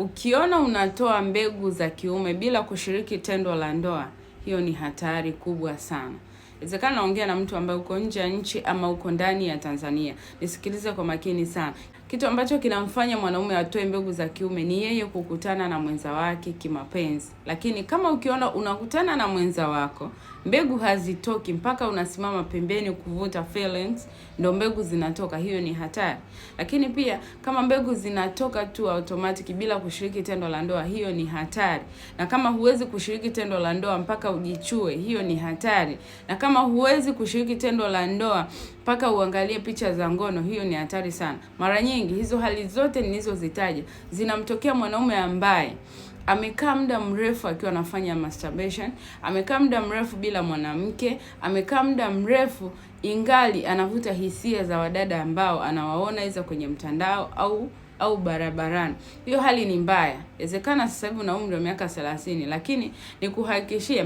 Ukiona unatoa mbegu za kiume bila kushiriki tendo la ndoa, hiyo ni hatari kubwa sana. Inawezekana naongea na mtu ambaye uko nje ya nchi ama uko ndani ya Tanzania. Nisikilize kwa makini sana. Kitu ambacho kinamfanya mwanaume atoe mbegu za kiume ni yeye kukutana na mwenza wake kimapenzi. Lakini kama ukiona unakutana na mwenza wako, mbegu hazitoki mpaka unasimama pembeni kuvuta feelings, ndio mbegu zinatoka, hiyo ni hatari. Lakini pia kama mbegu zinatoka tu automatic bila kushiriki tendo la ndoa, hiyo ni hatari. Na kama huwezi kushiriki tendo la ndoa mpaka ujichue, hiyo ni hatari. Na kama huwezi kushiriki tendo la ndoa mpaka uangalie picha za ngono, hiyo ni hatari sana. Mara nyingi hizo hali zote nilizozitaja zinamtokea mwanaume ambaye amekaa muda mrefu akiwa anafanya masturbation, amekaa muda mrefu bila mwanamke, amekaa muda mrefu ingali anavuta hisia za wadada ambao anawaona iza kwenye mtandao au barabarani. Hiyo hali ni mbaya. Inawezekana sasa hivi una umri wa miaka 30, lakini nikuhakikishia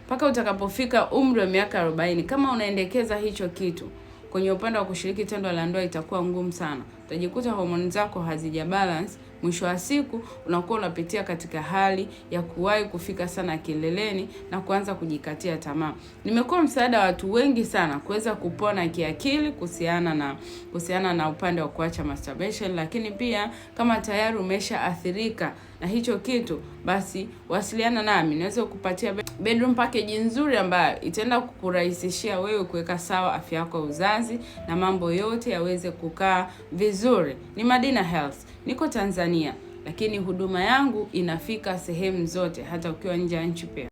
mpaka utakapofika umri wa miaka 40, kama unaendekeza hicho kitu kwenye upande wa kushiriki tendo la ndoa, itakuwa ngumu sana. Utajikuta homoni zako hazija balance. Mwisho wa siku unakuwa unapitia katika hali ya kuwahi kufika sana kileleni na kuanza kujikatia tamaa. Nimekuwa msaada wa watu wengi sana kuweza kupona kiakili kuhusiana na upande wa kuacha masturbation, lakini pia kama tayari umeshaathirika na hicho kitu, basi wasiliana nami. Naweza kukupatia bedroom package nzuri ambayo itaenda kukurahisishia wewe kuweka sawa afya yako ya uzazi na mambo yote yaweze kukaa vizuri. Ni Madina Health. Niko Tanzania, lakini huduma yangu inafika sehemu zote, hata ukiwa nje ya nchi pia.